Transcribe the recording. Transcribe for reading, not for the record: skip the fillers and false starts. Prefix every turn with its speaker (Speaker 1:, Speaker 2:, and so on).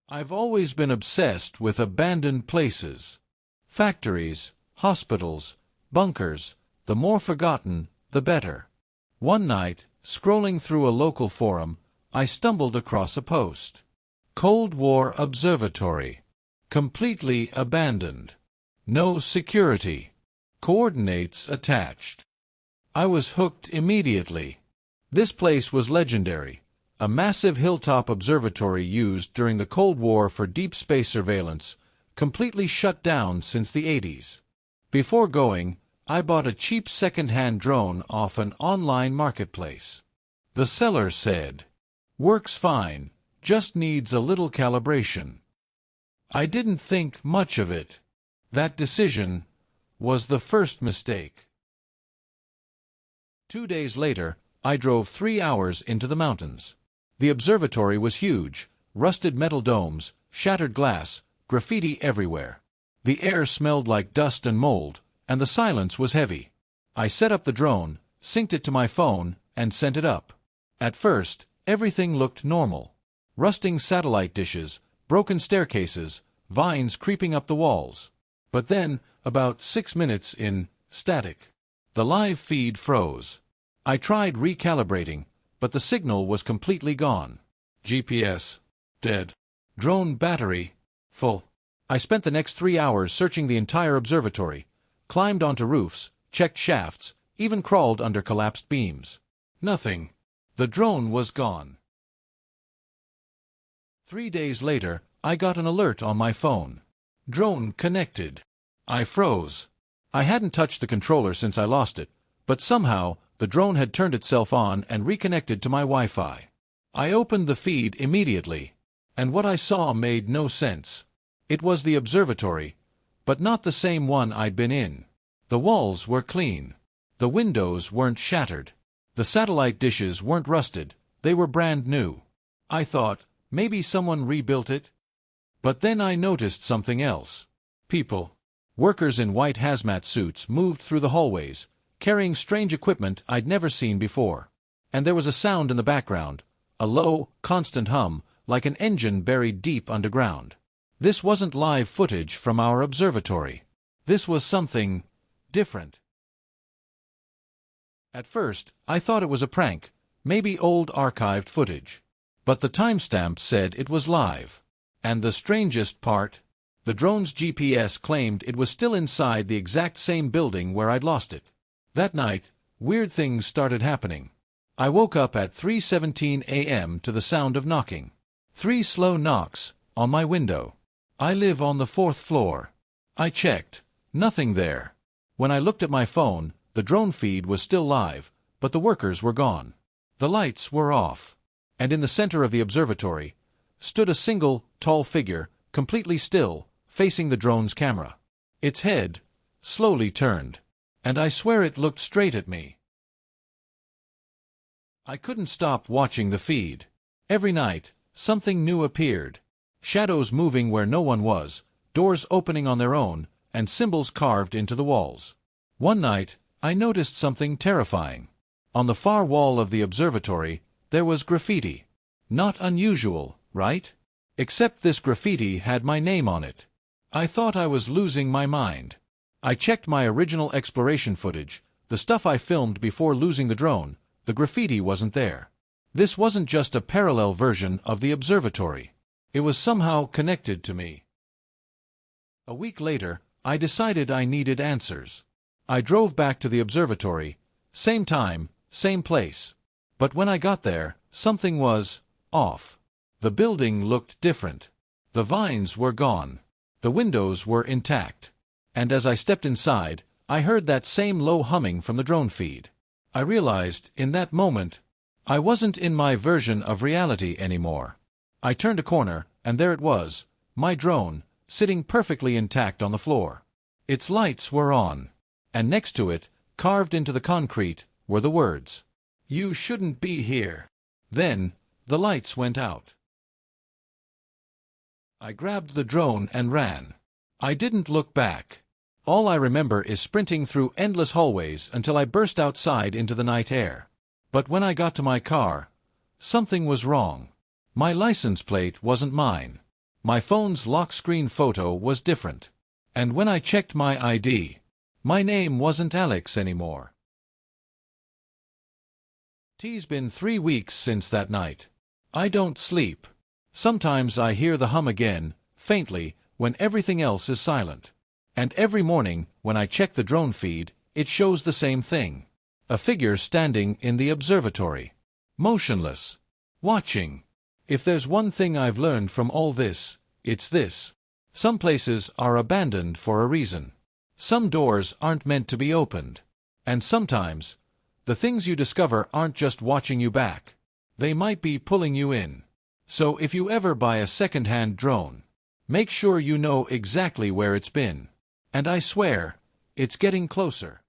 Speaker 1: I've always been obsessed with abandoned places. Factories, hospitals, bunkers, the more forgotten, the better. One night, scrolling through a local forum, I stumbled across a post. Cold War Observatory. Completely abandoned. No security. Coordinates attached. I was hooked immediately. This place was legendary. A massive hilltop observatory used during the Cold War for deep space surveillance, completely shut down since the 80s. Before going, I bought a cheap second-hand drone off an online marketplace. The seller said, "Works fine, just needs a little calibration." I didn't think much of it. That decision was the first mistake. 2 days later, I drove 3 hours into the mountains. The observatory was huge, rusted metal domes, shattered glass, graffiti everywhere. The air smelled like dust and mold, and the silence was heavy. I set up the drone, synced it to my phone, and sent it up. At first, everything looked normal. Rusting satellite dishes, broken staircases, vines creeping up the walls. But then, about 6 minutes in, static. The live feed froze. I tried recalibrating, but the signal was completely gone. GPS dead. Drone battery full. I spent the next 3 hours searching the entire observatory, climbed onto roofs, checked shafts, even crawled under collapsed beams. Nothing. The drone was gone. 3 days later, I got an alert on my phone. Drone connected. I froze. I hadn't touched the controller since I lost it, but somehow the drone had turned itself on and reconnected to my Wi-Fi. I opened the feed immediately, and what I saw made no sense. It was the observatory, but not the same one I'd been in. The walls were clean. The windows weren't shattered. The satellite dishes weren't rusted. They were brand new. I thought, maybe someone rebuilt it? But then I noticed something else. People. Workers in white hazmat suits moved through the hallways, carrying strange equipment I'd never seen before. And there was a sound in the background, a low, constant hum, like an engine buried deep underground. This wasn't live footage from our observatory. This was something different. At first, I thought it was a prank, maybe old archived footage. But the timestamp said it was live. And the strangest part, the drone's GPS claimed it was still inside the exact same building where I'd lost it. That night, weird things started happening. I woke up at 3:17 a.m. to the sound of knocking. 3 slow knocks, on my window. I live on the 4th floor. I checked. Nothing there. When I looked at my phone, the drone feed was still live, but the workers were gone. The lights were off. And in the center of the observatory stood a single, tall figure, completely still, facing the drone's camera. Its head slowly turned, and I swear it looked straight at me. I couldn't stop watching the feed. Every night, something new appeared. Shadows moving where no one was, doors opening on their own, and symbols carved into the walls. One night, I noticed something terrifying. On the far wall of the observatory, there was graffiti. Not unusual, right? Except this graffiti had my name on it. I thought I was losing my mind. I checked my original exploration footage, the stuff I filmed before losing the drone. The graffiti wasn't there. This wasn't just a parallel version of the observatory. It was somehow connected to me. A week later, I decided I needed answers. I drove back to the observatory, same time, same place. But when I got there, something was off. The building looked different. The vines were gone. The windows were intact. And as I stepped inside, I heard that same low humming from the drone feed. I realized, in that moment, I wasn't in my version of reality anymore. I turned a corner, and there it was, my drone, sitting perfectly intact on the floor. Its lights were on. And next to it, carved into the concrete, were the words, "You shouldn't be here." Then, the lights went out. I grabbed the drone and ran. I didn't look back. All I remember is sprinting through endless hallways until I burst outside into the night air. But when I got to my car, something was wrong. My license plate wasn't mine. My phone's lock screen photo was different. And when I checked my ID, my name wasn't Alex anymore. It's been 3 weeks since that night. I don't sleep. Sometimes I hear the hum again, faintly, when everything else is silent. And every morning, when I check the drone feed, it shows the same thing. A figure standing in the observatory. Motionless. Watching. If there's one thing I've learned from all this, it's this. Some places are abandoned for a reason. Some doors aren't meant to be opened. And sometimes, the things you discover aren't just watching you back. They might be pulling you in. So if you ever buy a second-hand drone, make sure you know exactly where it's been. And I swear, it's getting closer.